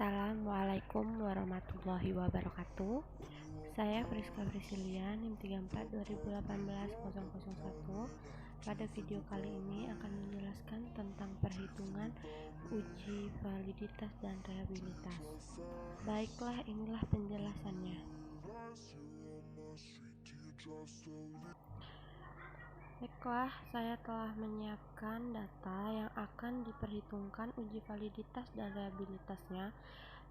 Assalamualaikum warahmatullahi wabarakatuh. Saya Friska Priscilia, NIM 34 2018 001. Pada video kali ini akan menjelaskan tentang perhitungan uji validitas dan rehabilitas. Baiklah, inilah penjelasannya. Baiklah, saya telah menyiapkan data yang akan diperhitungkan uji validitas dan rehabilitasnya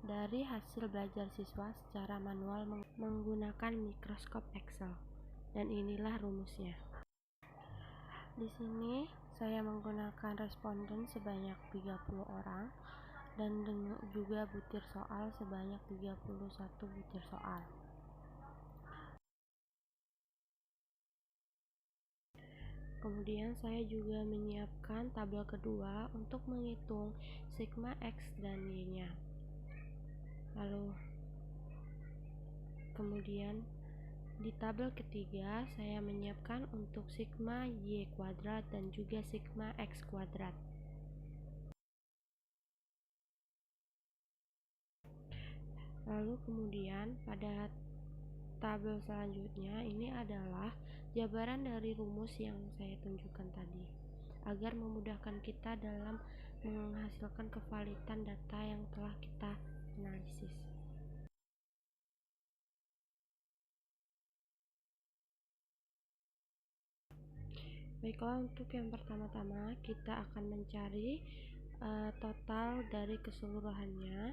dari hasil belajar siswa secara manual menggunakan mikroskop Excel. Dan inilah rumusnya. Di sini saya menggunakan responden sebanyak 30 orang dan juga butir soal sebanyak 31 butir soal. Kemudian saya juga menyiapkan tabel kedua untuk menghitung sigma X dan Y-nya. Kemudian di tabel ketiga saya menyiapkan untuk sigma Y kuadrat dan juga sigma X kuadrat. Lalu kemudian pada tabel selanjutnya ini adalah jabaran dari rumus yang saya tunjukkan tadi, agar memudahkan kita dalam menghasilkan kevalidan data yang telah kita analisis. Baiklah, untuk yang pertama-tama kita akan mencari total dari keseluruhannya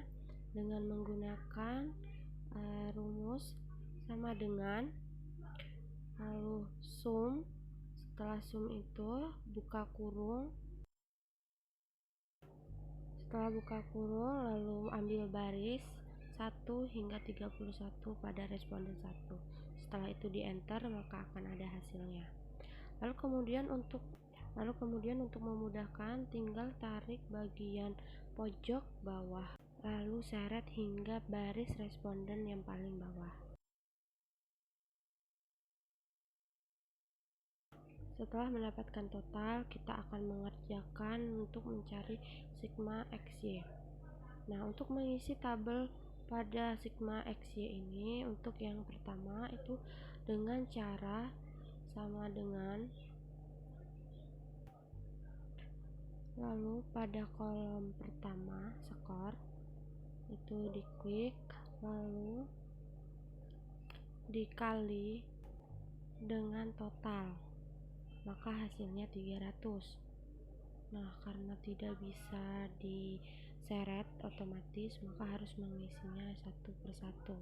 dengan menggunakan rumus sama dengan, lalu sum. Setelah sum itu buka kurung, lalu ambil baris 1 hingga 31 pada responden 1. Setelah itu di enter, maka akan ada hasilnya. Lalu kemudian untuk memudahkan, tinggal tarik bagian pojok bawah, lalu seret hingga baris responden yang paling bawah. Setelah mendapatkan total, kita akan mengerjakan untuk mencari sigma XY. Nah, untuk mengisi tabel pada sigma XY ini, untuk yang pertama itu dengan cara sama dengan, lalu pada kolom pertama skor itu diklik, lalu dikali dengan total, maka hasilnya 300. Nah, karena tidak bisa diseret otomatis, maka harus mengisinya satu persatu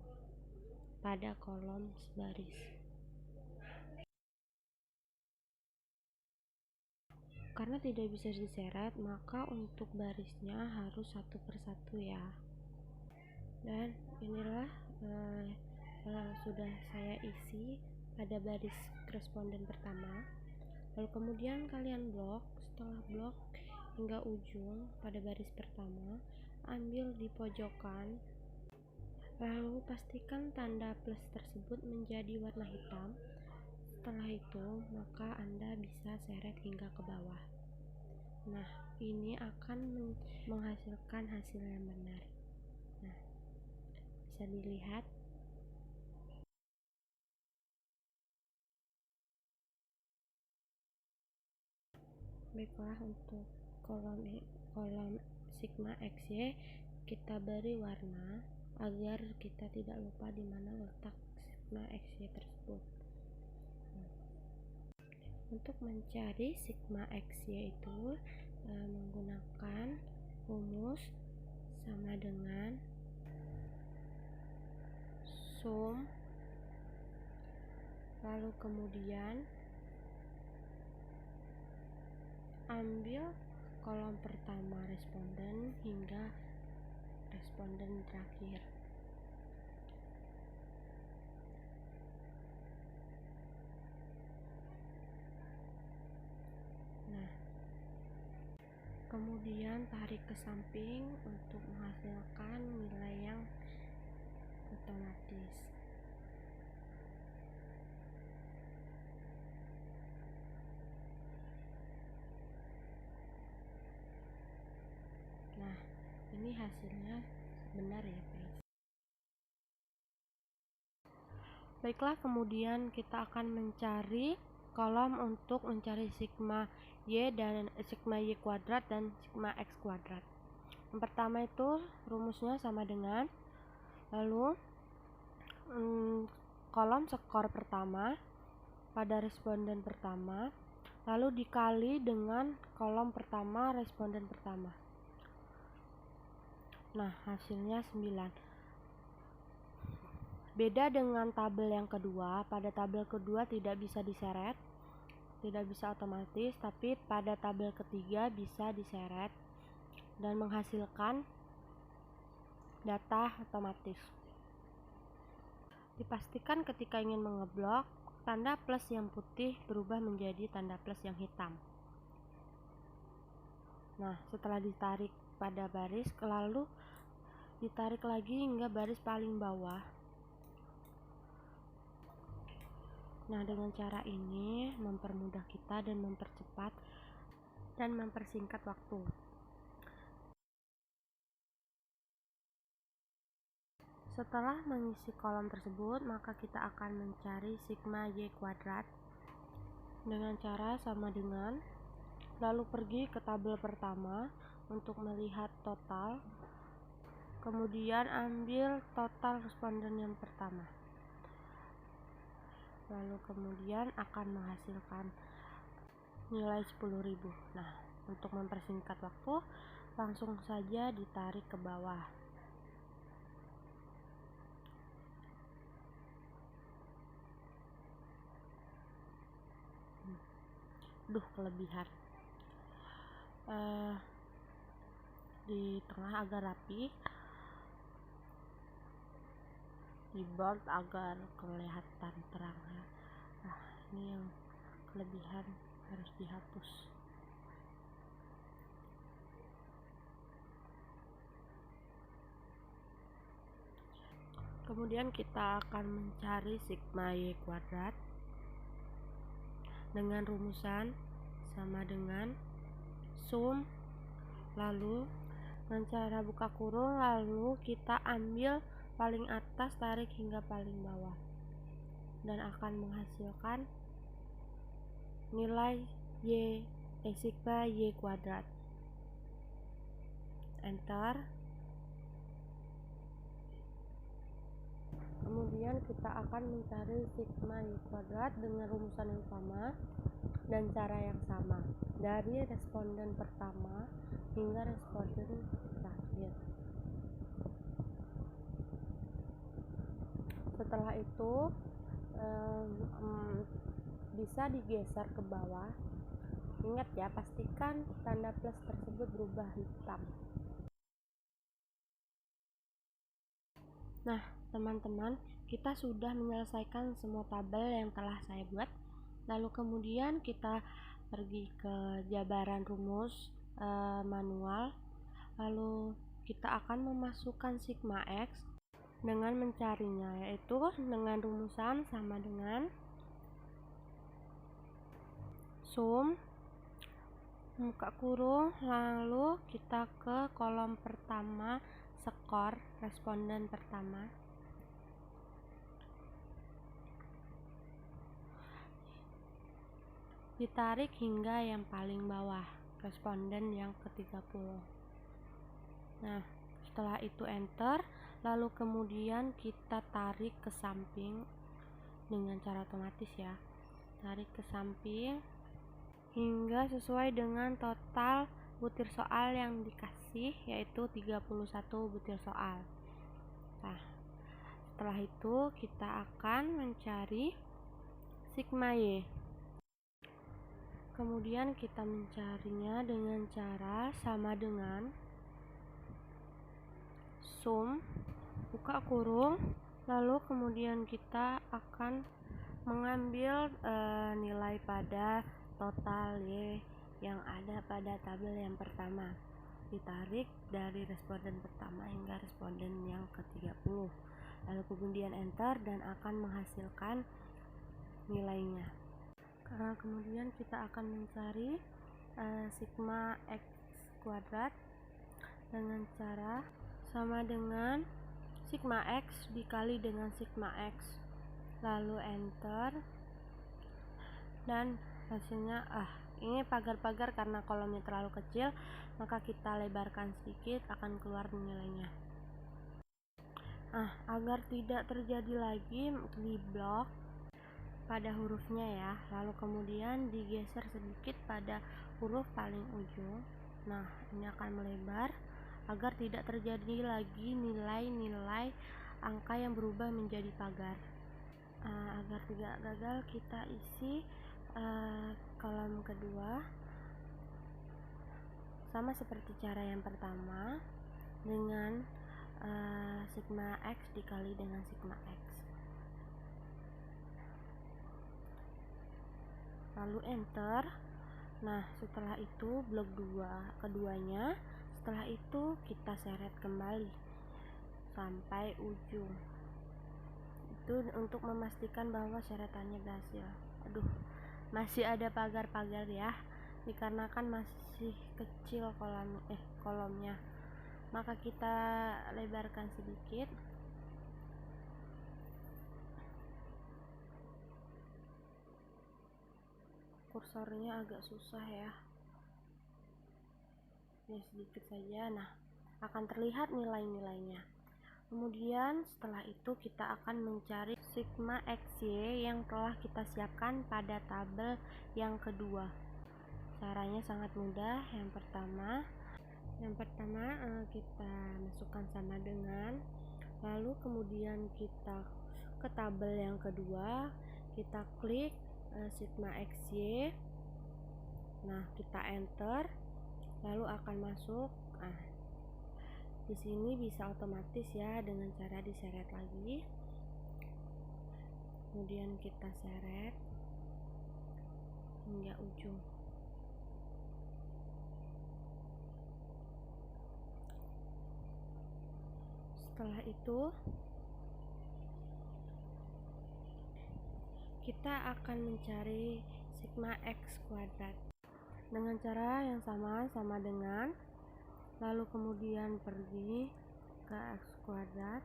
pada kolom baris. Karena tidak bisa diseret, maka untuk barisnya harus satu persatu ya. Dan inilah sudah saya isi pada baris responden pertama. Lalu kemudian kalian blok, setelah blok hingga ujung pada baris pertama, ambil di pojokan, lalu pastikan tanda plus tersebut menjadi warna hitam. Setelah itu maka Anda bisa seret hingga ke bawah. Nah, ini akan menghasilkan hasil yang benar. Nah, bisa dilihat. Baiklah, untuk kolom sigma XY kita beri warna agar kita tidak lupa di mana letak sigma XY tersebut. Untuk mencari sigma XY itu menggunakan rumus sama dengan sum, lalu kemudian ambil kolom pertama responden hingga responden terakhir. Nah, kemudian tarik ke samping untuk menghasilkan nilai yang otomatis. Nah, ini hasilnya benar ya guys. Baiklah, kemudian kita akan mencari kolom untuk mencari sigma y dan sigma y kuadrat dan sigma x kuadrat. Yang pertama itu rumusnya sama dengan, lalu kolom skor pertama pada responden pertama, lalu dikali dengan kolom pertama responden pertama. Nah, hasilnya 9. Beda dengan tabel yang kedua, pada tabel kedua tidak bisa diseret, tidak bisa otomatis, tapi pada tabel ketiga bisa diseret dan menghasilkan data otomatis. Dipastikan ketika ingin mengeblok, tanda plus yang putih berubah menjadi tanda plus yang hitam. Nah, setelah ditarik pada baris, lalu ditarik lagi hingga baris paling bawah. Nah, dengan cara ini mempermudah kita dan mempercepat dan mempersingkat waktu. Setelah mengisi kolom tersebut, maka kita akan mencari sigma y kuadrat dengan cara sama dengan, lalu pergi ke tabel pertama untuk melihat total, kemudian ambil total responden yang pertama, lalu kemudian akan menghasilkan nilai 10.000. Nah, untuk mempersingkat waktu, langsung saja ditarik ke bawah. Kelebihan di tengah agar rapi, di bold agar kelihatan terang ya. Nah, ini yang kelebihan harus dihapus. Kemudian kita akan mencari sigma y kuadrat dengan rumusan sama dengan sum, lalu dengan cara buka kurung, lalu kita ambil paling atas, tarik hingga paling bawah, dan akan menghasilkan nilai sigma y kuadrat. Enter. Kemudian kita akan mencari sigma y kuadrat dengan rumusan yang sama dan cara yang sama dari responden pertama hingga responden terakhir. Setelah itu bisa digeser ke bawah. Ingat ya, pastikan tanda plus tersebut berubah hitam. Nah, teman-teman, kita sudah menyelesaikan semua tabel yang telah saya buat. Lalu kemudian kita pergi ke jabaran rumus manual. Lalu kita akan memasukkan sigma x dengan mencarinya, yaitu dengan rumusan sama dengan sum, buka kurung, lalu kita ke kolom pertama skor responden pertama, ditarik hingga yang paling bawah, responden yang ke-30. Nah, setelah itu enter, lalu kemudian kita tarik ke samping dengan cara otomatis ya, tarik ke samping hingga sesuai dengan total butir soal yang dikasih, yaitu 31 butir soal. Nah, setelah itu kita akan mencari sigma y. Kemudian kita mencarinya dengan cara sama dengan sum, buka kurung, lalu kemudian kita akan mengambil nilai pada total y yang ada pada tabel yang pertama, ditarik dari responden pertama hingga responden yang ke-30, lalu kemudian enter dan akan menghasilkan nilainya. Kemudian kita akan mencari sigma x kuadrat dengan cara sama dengan sigma X dikali dengan sigma X, lalu enter, dan hasilnya ini pagar-pagar karena kolomnya terlalu kecil, maka kita lebarkan sedikit, akan keluar nilainya. Agar tidak terjadi lagi di blok pada hurufnya ya, lalu kemudian digeser sedikit pada huruf paling ujung. Nah, ini akan melebar agar tidak terjadi lagi nilai-nilai angka yang berubah menjadi pagar. Agar tidak gagal, kita isi kolom kedua sama seperti cara yang pertama dengan sigma X dikali dengan sigma X, lalu enter. Nah, setelah itu blok keduanya, setelah itu kita seret kembali sampai ujung. Itu untuk memastikan bahwa seretannya berhasil. Masih ada pagar-pagar ya, dikarenakan masih kecil kolomnya, maka kita lebarkan sedikit. Kursornya agak susah ya, sedikit saja. Nah, akan terlihat nilai-nilainya. Kemudian setelah itu kita akan mencari sigma XY yang telah kita siapkan pada tabel yang kedua. Caranya sangat mudah. Yang pertama kita masukkan sama dengan, lalu kemudian kita ke tabel yang kedua, kita klik sigma XY. Nah, kita enter, lalu akan masuk. Di sini bisa otomatis ya dengan cara diseret lagi. Kemudian kita seret hingga ujung. Setelah itu kita akan mencari sigma X kuadrat dengan cara yang sama dengan, lalu kemudian pergi ke X kuadrat,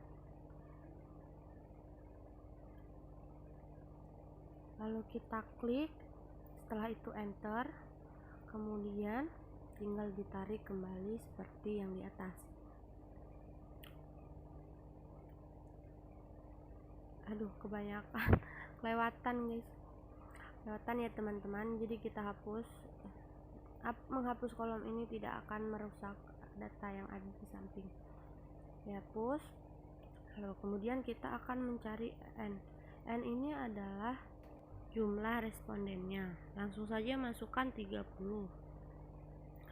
lalu kita klik, setelah itu enter, kemudian tinggal ditarik kembali seperti yang di atas. Kebanyakan kelewatan guys, ya teman-teman. Jadi kita hapus. Menghapus kolom ini tidak akan merusak data yang ada di samping. Dihapus. Lalu kemudian kita akan mencari N. N ini adalah jumlah respondennya. Langsung saja masukkan 30,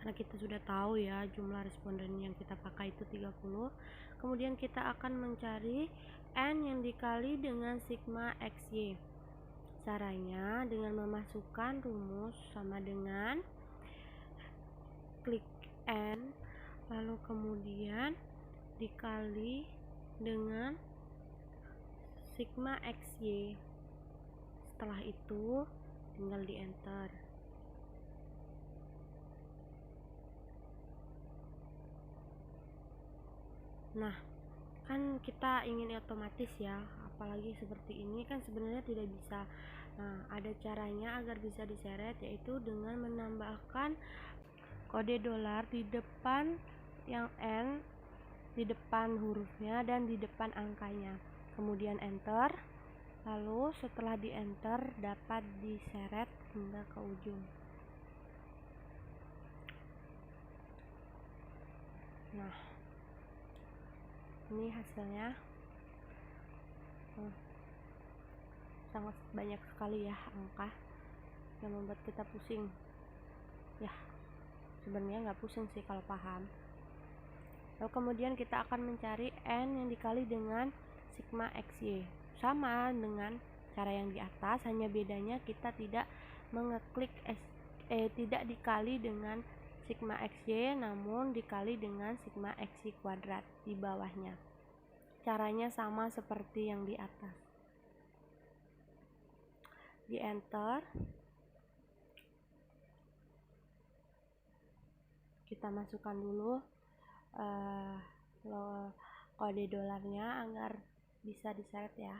karena kita sudah tahu ya jumlah responden yang kita pakai itu 30. Kemudian kita akan mencari N yang dikali dengan sigma XY. Caranya dengan memasukkan rumus sama dengan klik N, lalu kemudian dikali dengan sigma XY. Setelah itu tinggal di enter. Nah, kan kita ingin otomatis ya, apalagi seperti ini kan sebenarnya tidak bisa. Nah, ada caranya agar bisa diseret, yaitu dengan menambahkan kode dolar di depan yang N, di depan hurufnya dan di depan angkanya. Kemudian enter, lalu setelah di enter dapat diseret hingga ke ujung. Nah, ini hasilnya. Sangat banyak sekali ya angka yang membuat kita pusing ya. Sebenarnya nggak pusing sih kalau paham. Lalu kemudian kita akan mencari N yang dikali dengan sigma XY, sama dengan cara yang di atas, hanya bedanya kita tidak mengeklik tidak dikali dengan sigma XY, namun dikali dengan sigma XY kuadrat di bawahnya. Caranya sama seperti yang di atas. Di enter, kita masukkan dulu kode dolarnya agar bisa diseret ya.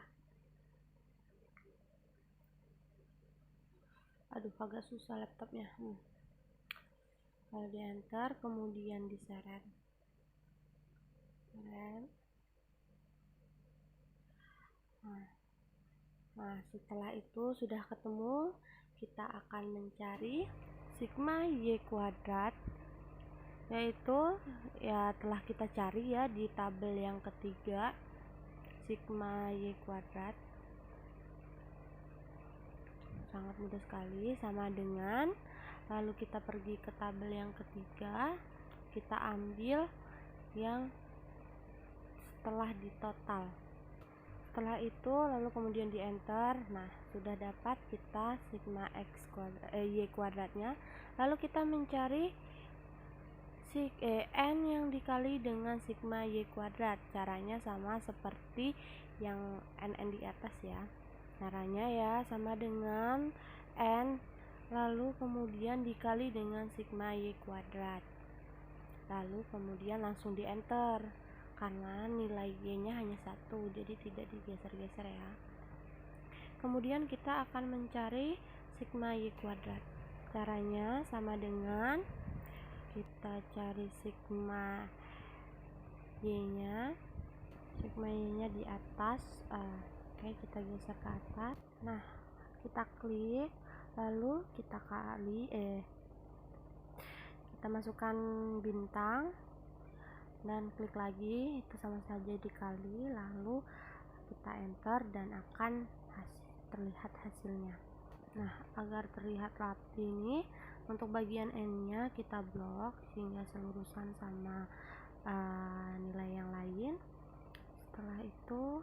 Aduh, agak susah laptopnya. Kalau di enter kemudian diseret. Nah, setelah itu sudah ketemu, kita akan mencari sigma y kuadrat, yaitu ya telah kita cari ya di tabel yang ketiga, sigma y kuadrat. Sangat mudah sekali, sama dengan, lalu kita pergi ke tabel yang ketiga, kita ambil yang setelah ditotal. Setelah itu lalu kemudian di enter. Nah, sudah dapat kita sigma y kuadratnya. Lalu kita mencari n yang dikali dengan sigma y kuadrat. Caranya sama seperti yang n di atas ya. Caranya ya sama dengan n lalu kemudian dikali dengan sigma y kuadrat. Lalu kemudian langsung di enter karena nilai y-nya hanya 1, jadi tidak digeser-geser ya. Kemudian kita akan mencari sigma y kuadrat. Caranya sama dengan kita cari sigma y-nya. Sigma y-nya di atas. Oke, kita geser ke atas. Nah, kita klik, lalu kita kita masukkan bintang dan klik lagi, itu sama saja dikali, lalu kita enter dan akan terlihat hasilnya. Nah, agar terlihat rapi ini, untuk bagian n-nya kita blok sehingga selurusan sama nilai yang lain. Setelah itu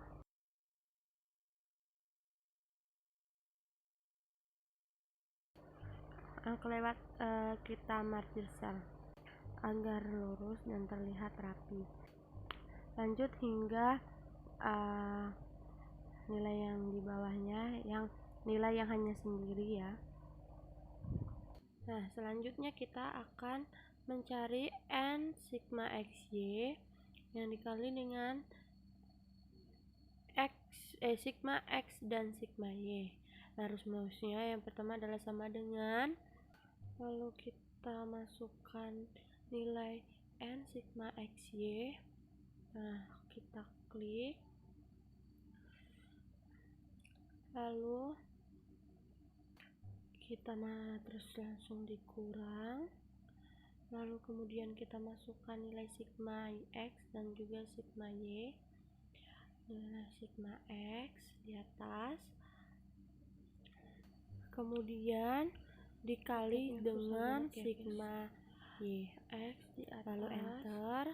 kelewat kita margin cell agar lurus dan terlihat rapi. Lanjut hingga nilai yang di bawahnya, yang nilai yang hanya sendiri ya. Nah, selanjutnya kita akan mencari n sigma xy yang dikali dengan sigma x dan sigma y. Nah, rumusnya yang pertama adalah sama dengan, lalu kita masukkan nilai n sigma xy. Nah, kita klik, lalu kita terus langsung dikurang, lalu kemudian kita masukkan nilai sigma x dan juga sigma y. Nilai sigma x di atas, kemudian dikali dengan sigma y x di atas, lalu enter,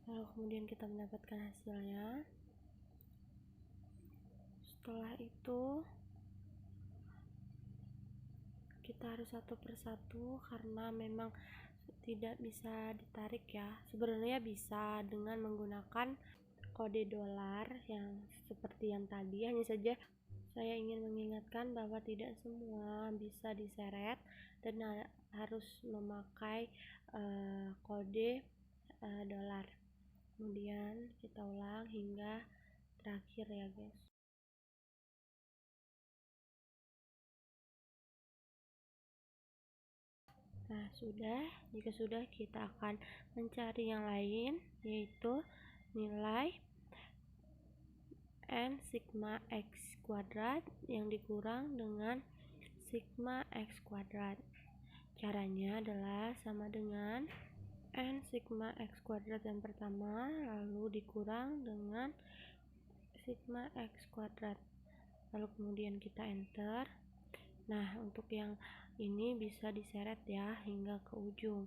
lalu kemudian kita mendapatkan hasilnya. Setelah itu kita harus satu persatu karena memang tidak bisa ditarik ya. Sebenarnya bisa dengan menggunakan kode dolar yang seperti yang tadi, hanya saja saya ingin mengingatkan bahwa tidak semua bisa diseret dan harus memakai kode dolar. Kemudian kita ulang hingga terakhir ya guys. Nah, jika sudah, kita akan mencari yang lain, yaitu nilai n sigma x kuadrat yang dikurang dengan sigma x kuadrat. Caranya adalah sama dengan n sigma x kuadrat yang pertama, lalu dikurang dengan sigma x kuadrat, lalu kemudian kita enter. Nah, untuk yang ini bisa diseret ya hingga ke ujung.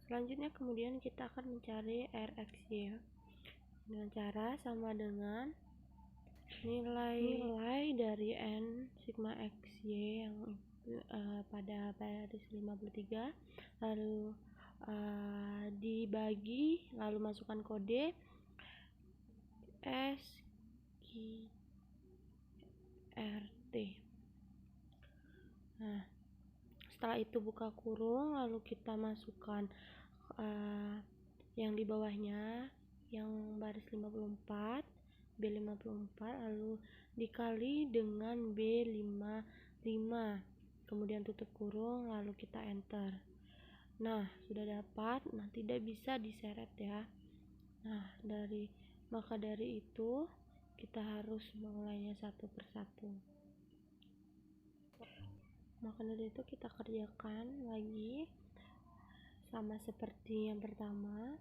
Selanjutnya kemudian kita akan mencari RxY dengan cara sama dengan nilai dari N sigma XY yang pada baris 53, lalu dibagi, lalu masukkan kode SQRT. Nah, setelah itu buka kurung, lalu kita masukkan yang di bawahnya, yang baris 54, B54, lalu dikali dengan B55, kemudian tutup kurung, lalu kita enter. Nah, sudah dapat. Nah, tidak bisa diseret ya. Nah, maka dari itu kita harus memulainya satu persatu. Maka dari itu kita kerjakan lagi sama seperti yang pertama.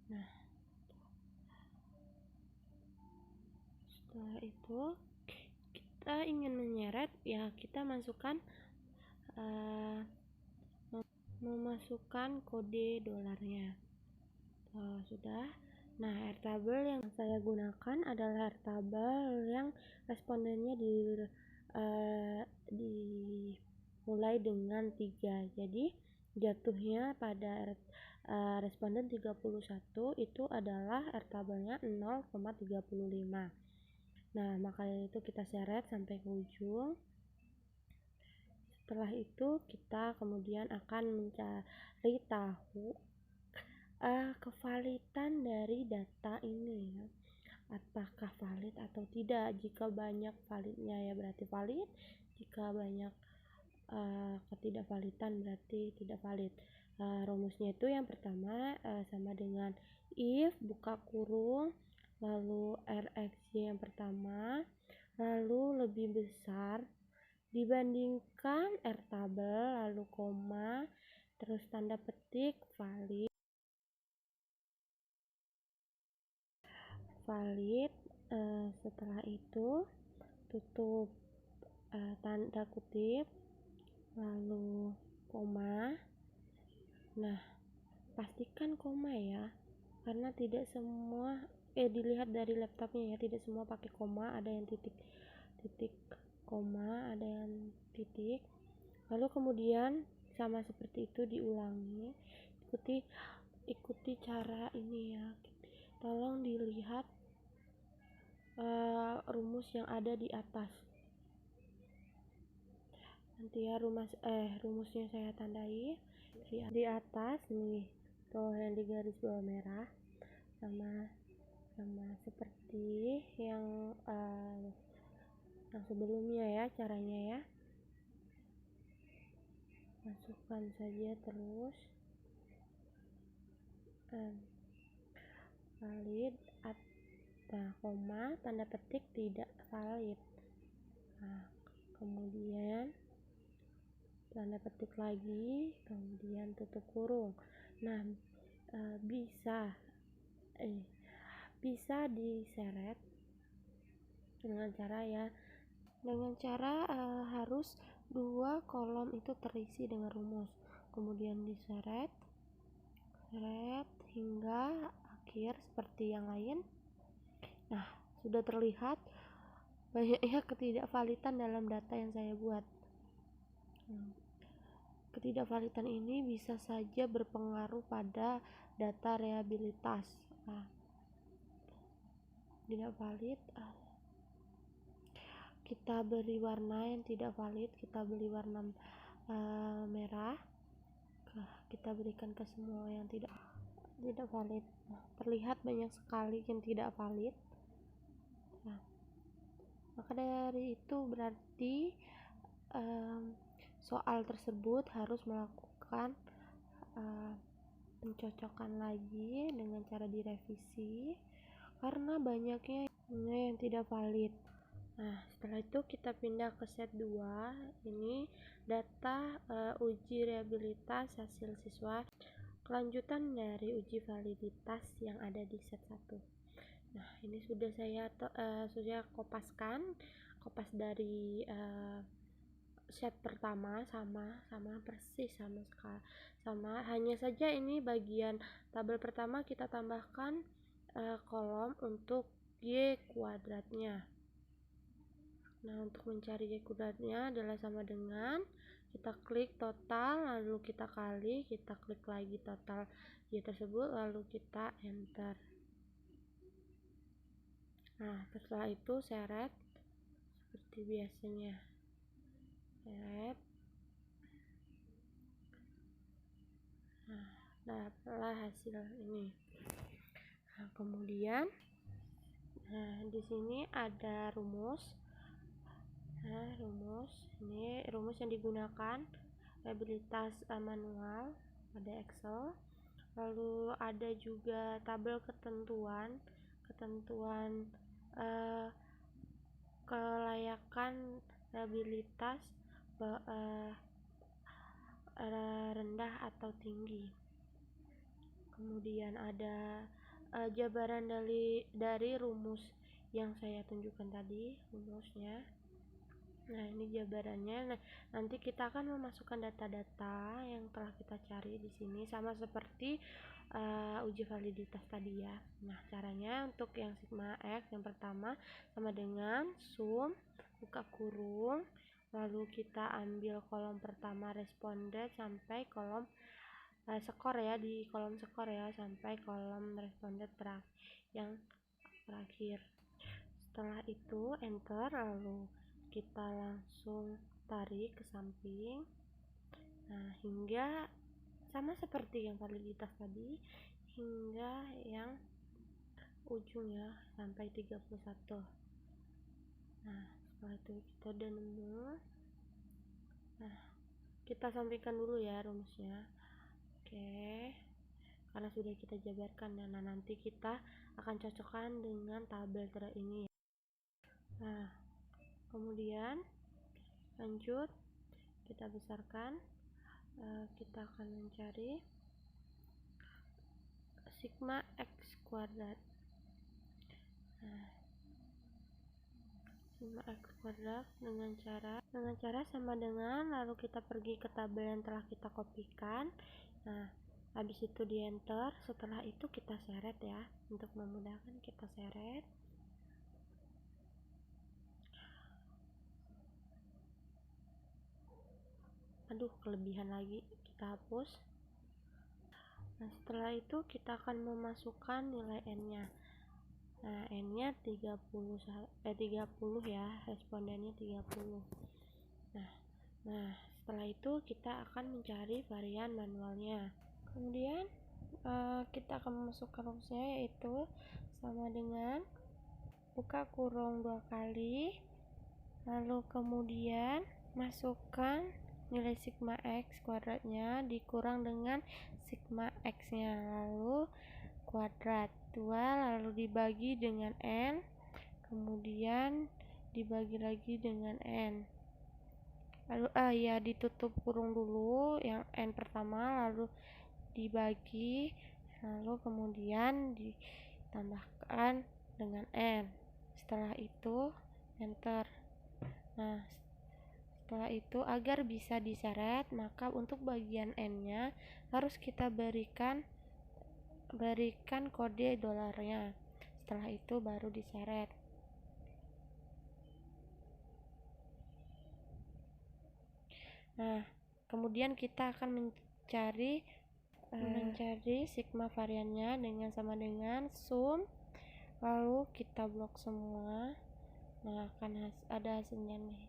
Nah, setelah itu kita ingin menyeret ya, kita masukkan memasukkan kode dolarnya. Sudah. Nah, airtable yang saya gunakan adalah airtable yang respondennya dimulai dengan 3. Jadi jatuhnya pada responden 31 itu adalah airtable-nya 0,35. Nah, maka itu kita seret sampai ke ujung. Setelah itu kita kemudian akan mencari tahu kevalitan dari data ini ya, apakah valid atau tidak. Jika banyak validnya ya berarti valid, jika banyak ketidakvalidan berarti tidak valid. Rumusnya itu yang pertama sama dengan if buka kurung, lalu RxY yang pertama, lalu lebih besar dibandingkan airtable, lalu koma, terus tanda petik valid. Setelah itu tutup tanda kutip, lalu koma. Nah, pastikan koma ya, karena tidak semua dilihat dari laptopnya ya, tidak semua pakai koma, ada yang titik koma, ada yang titik. Lalu kemudian sama seperti itu diulangi, ikuti cara ini ya. Tolong dilihat rumus yang ada di atas. Nanti ya rumusnya saya tandai di atas nih, tuh yang di garis bawah merah, sama seperti yang sebelumnya ya caranya ya. Masukkan saja terus valid, koma, tanda petik tidak valid. Nah, kemudian tanda petik lagi, kemudian tutup kurung. Nah, bisa diseret dengan cara harus 2 kolom itu terisi dengan rumus, kemudian diseret hingga akhir seperti yang lain. Nah, sudah terlihat banyaknya ketidakvalidan dalam data yang saya buat. Ketidakvalidan ini bisa saja berpengaruh pada data reliabilitas. Tidak valid, kita beri warna yang tidak valid, kita beri warna merah, kita berikan ke semua yang tidak valid. Terlihat banyak sekali yang tidak valid. Maka dari itu berarti soal tersebut harus melakukan pencocokan lagi dengan cara direvisi karena banyaknya yang tidak valid. Nah, setelah itu kita pindah ke set 2. Ini data uji reliabilitas hasil siswa, kelanjutan dari uji validitas yang ada di set 1. Nah, ini sudah saya kopas dari shape pertama sama persis, sama hanya saja ini bagian tabel pertama kita tambahkan kolom untuk Y kuadratnya. Nah, untuk mencari Y kuadratnya adalah sama dengan kita klik total, lalu kita kali, kita klik lagi total Y tersebut, lalu kita enter. Nah, setelah itu seret seperti biasanya, seret. Nah, dapatlah hasil ini. Nah, kemudian di sini ada rumus. Nah, ini rumus yang digunakan reliabilitas manual pada Excel. Lalu ada juga tabel ketentuan kelayakan reliabilitas rendah atau tinggi. Kemudian ada jabaran dari rumus yang saya tunjukkan tadi, rumusnya. Nah, ini jabarannya. Nah, nanti kita akan memasukkan data-data yang telah kita cari di sini, sama seperti uji validitas tadi ya. Nah, caranya untuk yang sigma X yang pertama sama dengan sum buka kurung, lalu kita ambil kolom pertama responden sampai kolom skor ya, di kolom skor ya, sampai kolom responden yang terakhir. Setelah itu enter, lalu kita langsung tarik ke samping. Nah, hingga sama seperti yang validitas tadi, hingga yang ujungnya sampai 31. Nah, setelah itu kita udah nemu. Nah, kita sampaikan dulu ya rumusnya. Oke, karena sudah kita jabarkan. Nah, nanti kita akan cocokkan dengan tabel ini. Nah, kemudian lanjut kita besarkan. Kita akan mencari sigma X kuadrat. Nah, sigma X kuadrat dengan cara sama dengan, lalu kita pergi ke tabel yang telah kita kopikan. Nah, habis itu di enter. Setelah itu kita seret ya, untuk memudahkan kita seret. Aduh, kelebihan lagi, kita hapus. Nah, setelah itu kita akan memasukkan nilai n-nya. Nah, n-nya 30 ya, respondennya 30. Nah, setelah itu kita akan mencari varian manualnya. Kemudian kita akan memasukkan rumusnya, yaitu sama dengan buka kurung 2 kali, lalu kemudian masukkan nilai sigma X kuadratnya dikurang dengan sigma X nya, lalu kuadrat 2, lalu dibagi dengan N, kemudian dibagi lagi dengan N, lalu ditutup kurung dulu yang N pertama, lalu dibagi, lalu kemudian ditambahkan dengan N. Setelah itu enter. Nah, setelah itu agar bisa diseret, maka untuk bagian N-nya harus kita berikan kode dolarnya. Setelah itu baru diseret. Nah, kemudian kita akan mencari sigma variannya dengan sama dengan sum, lalu kita blok semua. Nah, akan ada hasilnya nih.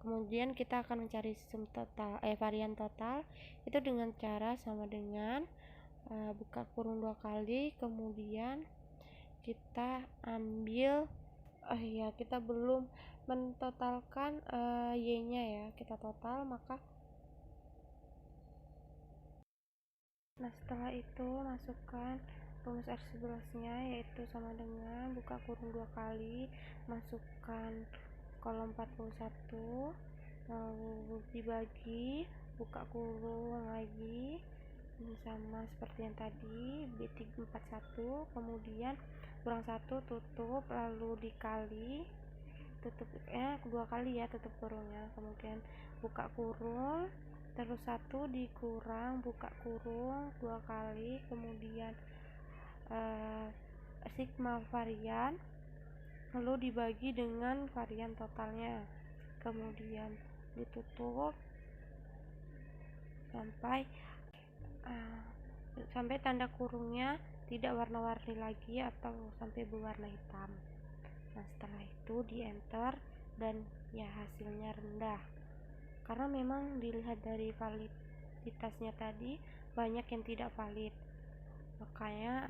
Kemudian kita akan mencari sum total, varian total itu dengan cara sama dengan buka kurung 2 kali, kemudian kita ambil kita belum mentotalkan y-nya ya, kita total, maka nah setelah itu masukkan rumus R11 nya, yaitu sama dengan buka kurung 2 kali, masukkan kolom 41, lalu dibagi, buka kurung lagi, ini sama seperti yang tadi, B41, kemudian kurang 1, tutup, lalu dikali, tutupnya 2 kali ya, tutup kurungnya, kemudian buka kurung, terus 1 dikurang buka kurung 2 kali, kemudian sigma varian, lalu dibagi dengan varian totalnya, kemudian ditutup sampai tanda kurungnya tidak warna-warni lagi atau sampai berwarna hitam. Nah, setelah itu di enter dan ya hasilnya rendah, karena memang dilihat dari validitasnya tadi banyak yang tidak valid, makanya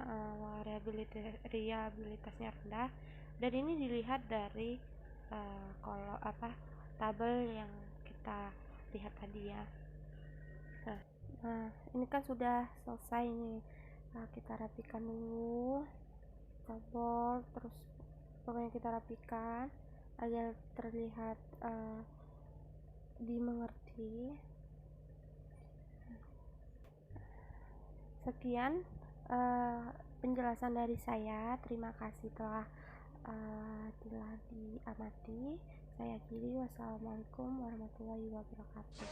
reliabilitasnya rendah. Dan ini dilihat dari kalau tabel yang kita lihat tadi ya. Nah, ini kan sudah selesai nih. Nah, kita rapikan dulu tabel, terus pokoknya kita rapikan agar terlihat dimengerti. Sekian penjelasan dari saya. Terima kasih telah diamati. Saya akhiri. Wassalamualaikum warahmatullahi wabarakatuh.